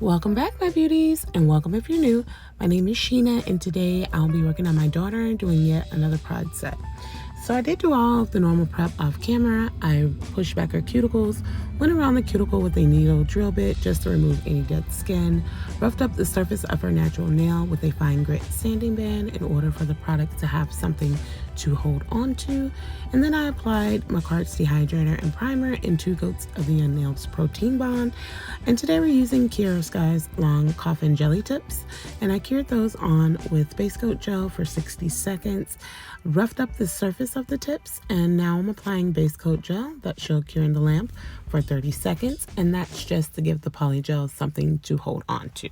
Welcome back, my beauties, and welcome if you're new. My name is Sheena, and today I'll be working on my daughter doing yet another prod set. So I did do all of the normal prep off camera. I pushed back her cuticles, went around the cuticle with a needle drill bit just to remove any dead skin, roughed up the surface of her natural nail with a fine grit sanding band in order for the product to have something to hold on to, and then I applied Makartt's dehydrator and primer and 2 coats of the Unnailed Protein Bond. And today we're using Sky's long coffin jelly tips, and I cured those on with base coat gel for 60 seconds, roughed up the surface of the tips, and now I'm applying base coat gel that she'll cure in the lamp for 30 seconds, and that's just to give the poly gel something to hold on to.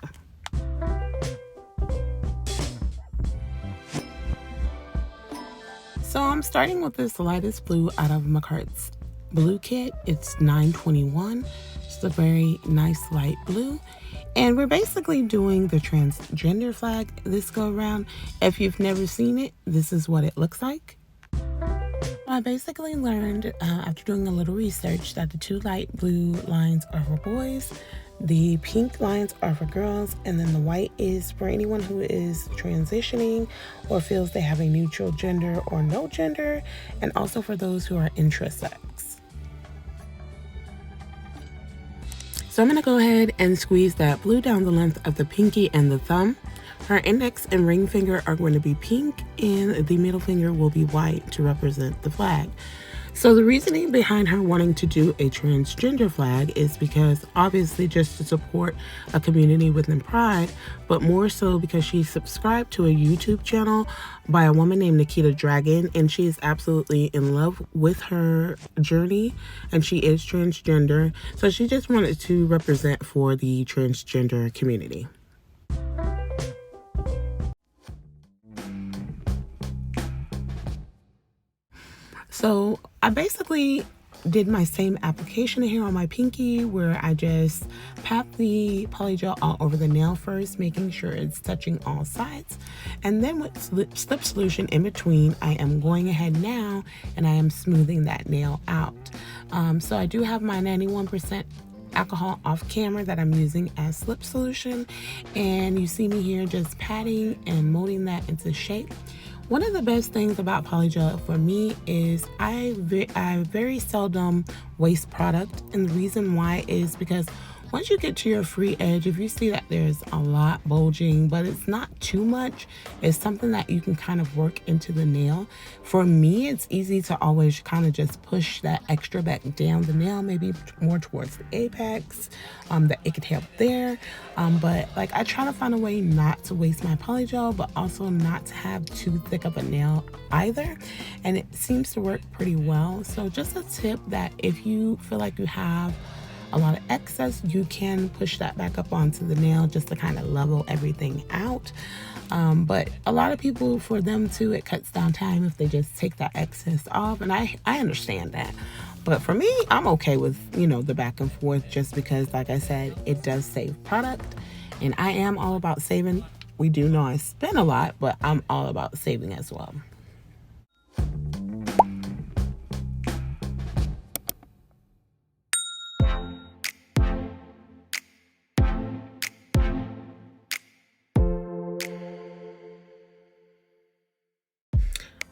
So I'm starting with this lightest blue out of Makartt's blue kit. It's 921. It's a very nice light blue. And we're basically doing the Trangender Flag this go around. If you've never seen it, this is what it looks like. I basically learned after doing a little research that the 2 light blue lines are for boys, the pink lines are for girls, and then the white is for anyone who is transitioning or feels they have a neutral gender or no gender, and also for those who are intersex. So I'm going to go ahead and squeeze that blue down the length of the pinky and the thumb. Her index and ring finger are going to be pink, and the middle finger will be white to represent the flag. So the reasoning behind her wanting to do a transgender flag is because obviously just to support a community within Pride, but more so because she subscribed to a YouTube channel by a woman named Nikita Dragon, and she is absolutely in love with her journey, and she is transgender. So she just wanted to represent for the transgender community. So I basically did my same application here on my pinky, where I just pat the polygel all over the nail first, making sure it's touching all sides. And then with slip solution in between, I am going ahead now and I am smoothing that nail out. So I do have my 91% alcohol off camera that I'm using as slip solution, and you see me here just patting and molding that into shape. One of the best things about polygel for me is I very seldom waste product, and the reason why is because once you get to your free edge, if you see that there's a lot bulging, but it's not too much, it's something that you can kind of work into the nail. For me, it's easy to always kind of just push that extra back down the nail, maybe more towards the apex, that it could help there. But like I try to find a way not to waste my polygel, but also not to have too thick of a nail either. And it seems to work pretty well. So just a tip that if you feel like you have a lot of excess, you can push that back up onto the nail just to kind of level everything out. But a lot of people, for them too, it cuts down time if they just take that excess off, and I understand that. But for me, I'm okay with, you know, the back and forth, just because, like I said, it does save product, and I am all about saving. We do know I spend a lot, but I'm all about saving as well.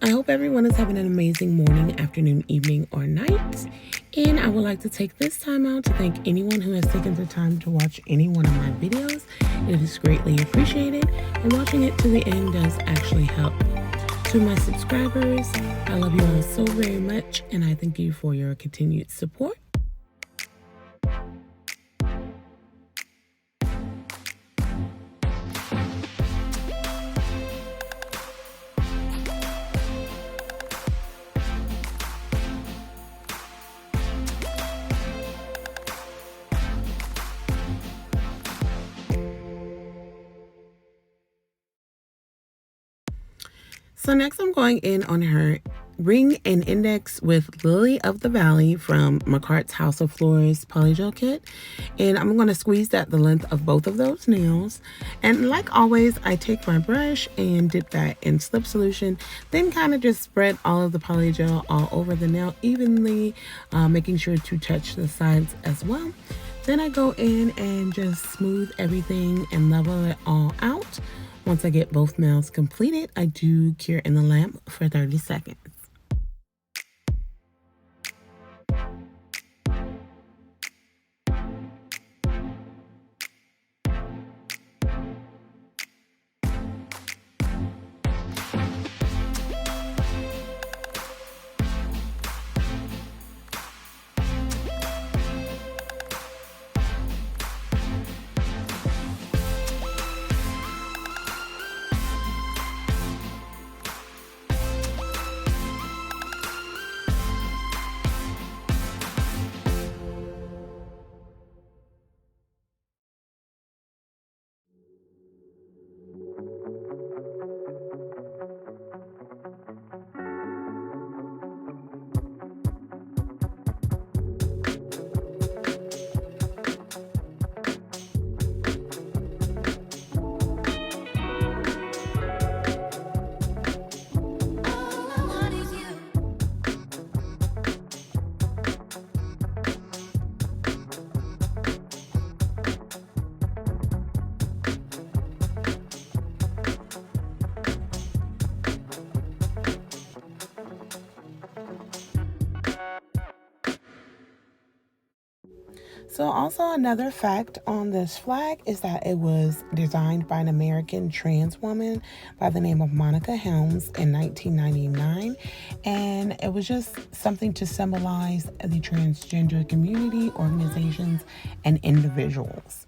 I hope everyone is having an amazing morning, afternoon, evening, or night. And I would like to take this time out to thank anyone who has taken the time to watch any one of my videos. It is greatly appreciated, and watching it to the end does actually help. To my subscribers, I love you all so very much, and I thank you for your continued support. So next I'm going in on her ring and index with Lily of the Valley from Makartt's House of Flores polygel kit, and I'm going to squeeze that the length of both of those nails. And like always, I take my brush and dip that in slip solution, then kind of just spread all of the polygel all over the nail evenly, making sure to touch the sides as well. Then I go in and just smooth everything and level it all out. Once I get both nails completed, I do cure in the lamp for 30 seconds. So also another fact on this flag is that it was designed by an American trans woman by the name of Monica Helms in 1999. And it was just something to symbolize the transgender community, organizations, and individuals.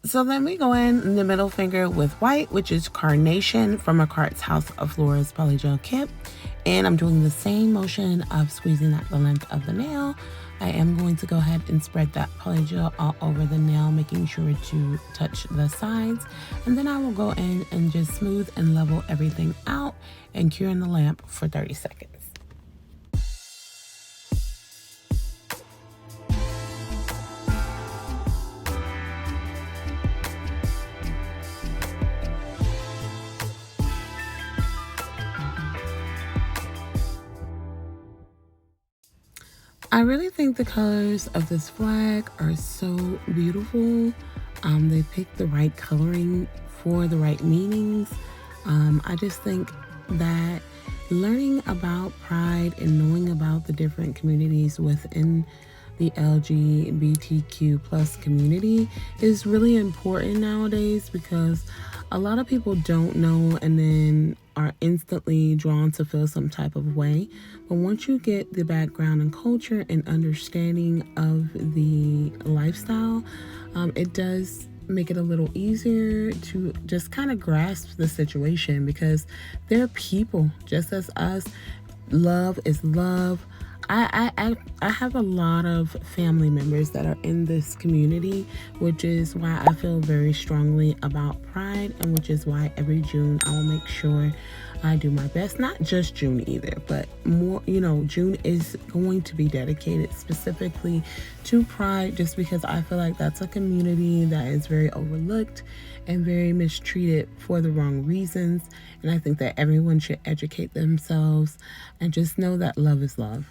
So then we go in the middle finger with white, which is Carnation from Makartt's House of Flores Polygel kit. And I'm doing the same motion of squeezing out the length of the nail. I am going to go ahead and spread that polygel all over the nail, making sure to touch the sides. And then I will go in and just smooth and level everything out and cure in the lamp for 30 seconds. I really think the colors of this flag are so beautiful. They picked the right coloring for the right meanings. I just think that learning about pride and knowing about the different communities within the LGBTQ plus community is really important nowadays, because a lot of people don't know and then are instantly drawn to feel some type of way. But once you get the background and culture and understanding of the lifestyle, it does make it a little easier to just kind of grasp the situation, because they're people just as us. Love is love. I have a lot of family members that are in this community, which is why I feel very strongly about Pride, and which is why every June I will make sure I do my best. Not just June either, but more, June is going to be dedicated specifically to Pride, just because I feel like that's a community that is very overlooked and very mistreated for the wrong reasons. And I think that everyone should educate themselves and just know that love is love.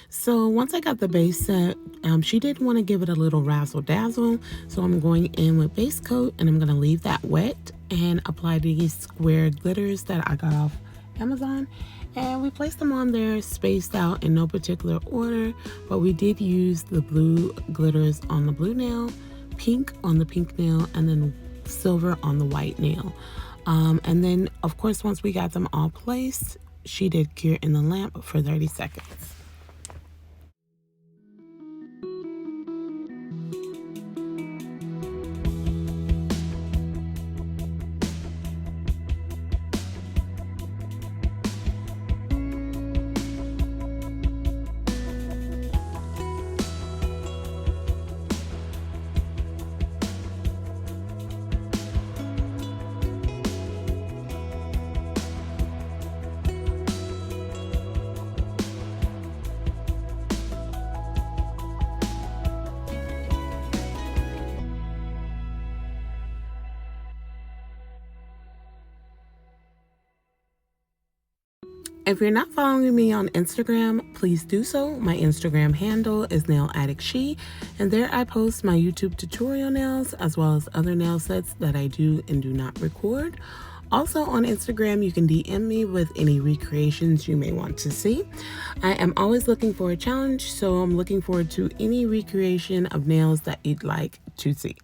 So once I got the base set, she did want to give it a little razzle dazzle. So I'm going in with base coat, and I'm going to leave that wet and apply these square glitters that I got off Amazon. And we placed them on there spaced out in no particular order, but we did use the blue glitters on the blue nail, pink on the pink nail, and then silver on the white nail. And then, of course, once we got them all placed, she did cure in the lamp for 30 seconds. If you're not following me on Instagram, please do so. My Instagram handle is Nail Addict She, and there I post my YouTube tutorial nails as well as other nail sets that I do and do not record. Also on Instagram, you can DM me with any recreations you may want to see. I am always looking for a challenge, so I'm looking forward to any recreation of nails that you'd like to see.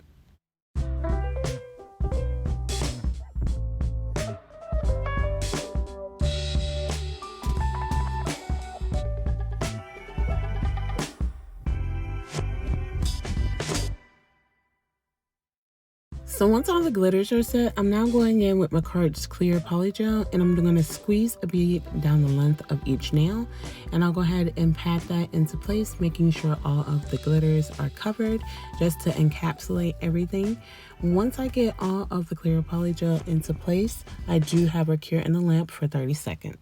So once all the glitters are set, I'm now going in with Makartt's clear polygel, and I'm going to squeeze a bead down the length of each nail, and I'll go ahead and pat that into place, making sure all of the glitters are covered just to encapsulate everything. Once I get all of the clear polygel into place, I do have her cure in the lamp for 30 seconds.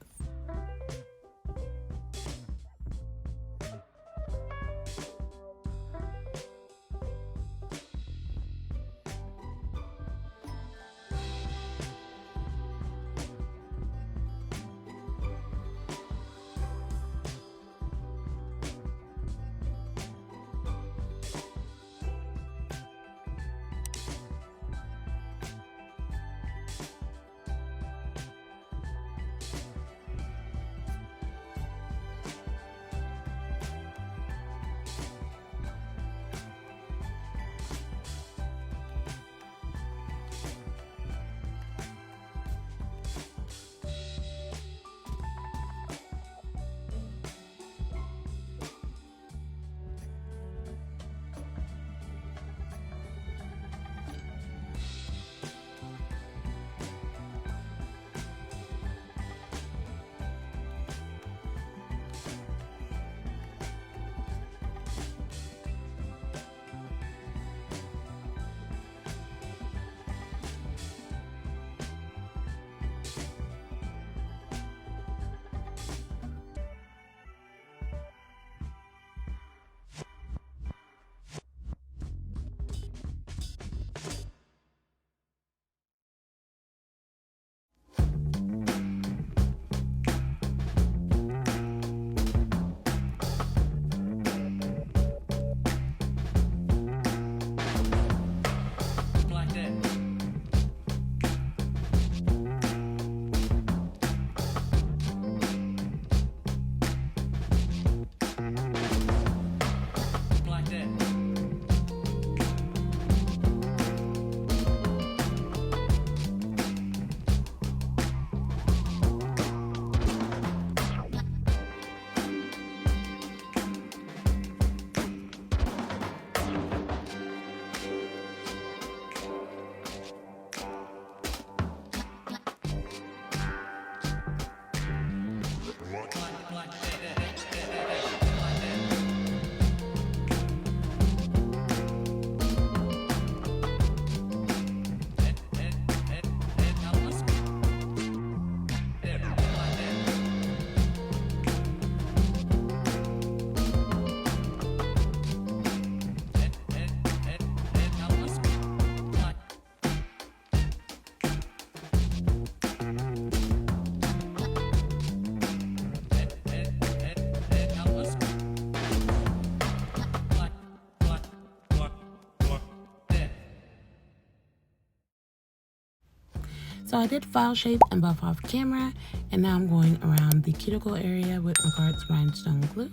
So I did file shape and buff off camera, and now I'm going around the cuticle area with Makartt's rhinestone glue.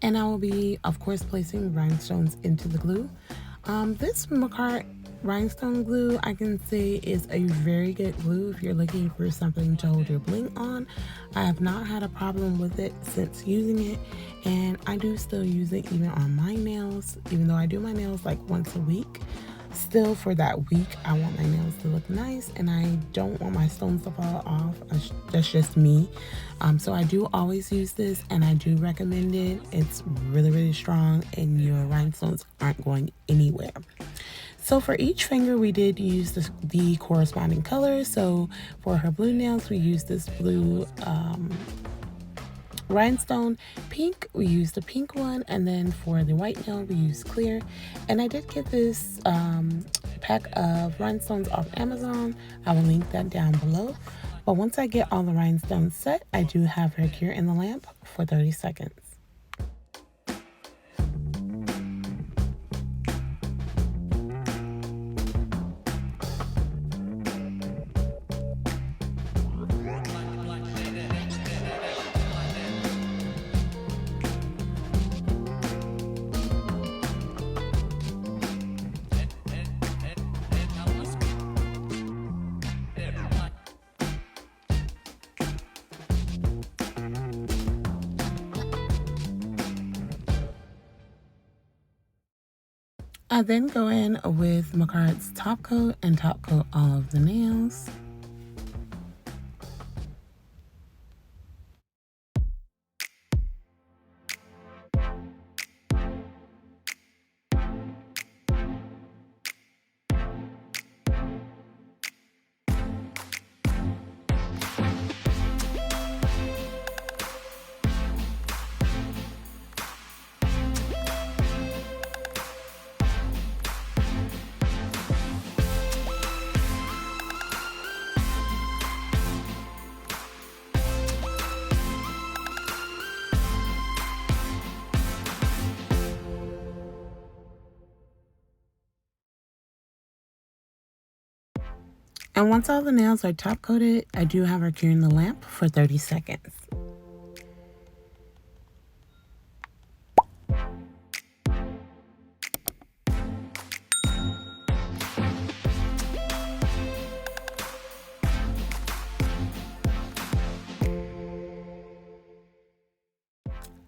And I will be, of course, placing rhinestones into the glue. This Makartt rhinestone glue, I can say, is a very good glue if you're looking for something to hold your bling on. I have not had a problem with it since using it, and I do still use it even on my nails, even though I do my nails like once a week. Still, for that week, I want my nails to look nice, and I don't want my stones to fall off. That's just me. So I do always use this, and I do recommend it. It's really, really strong, and your rhinestones aren't going anywhere. So for each finger, we did use the corresponding color. So for her blue nails, we used this blue rhinestone. Pink, we used the pink one, and then for the white nail we used clear. And I did get this pack of rhinestones off Amazon. I will link that down below. But once I get all the rhinestones set, I do have her cure in the lamp for 30 seconds. I then go in with Makartt's top coat and top coat all of the nails. And once all the nails are top coated, I do have her curing the lamp for 30 seconds.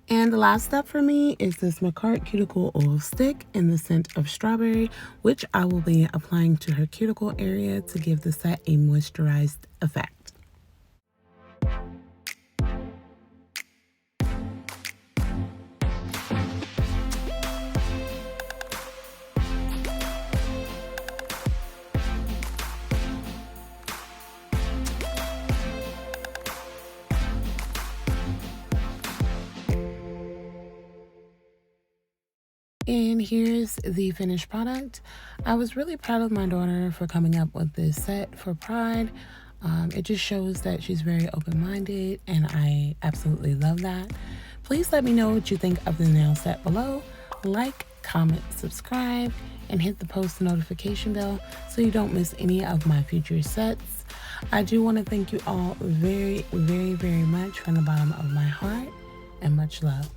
And the last step for me is this Makartt Cuticle Oil Stick in the scent of strawberry, which I will be applying to her cuticle area to give the set a moisturized effect. And here's the finished product. I was really proud of my daughter for coming up with this set for Pride. It just shows that she's very open-minded, and I absolutely love that. Please let me know what you think of the nail set below. Like, comment, subscribe, and hit the post notification bell so you don't miss any of my future sets. I do want to thank you all very, very, very much from the bottom of my heart, and much love.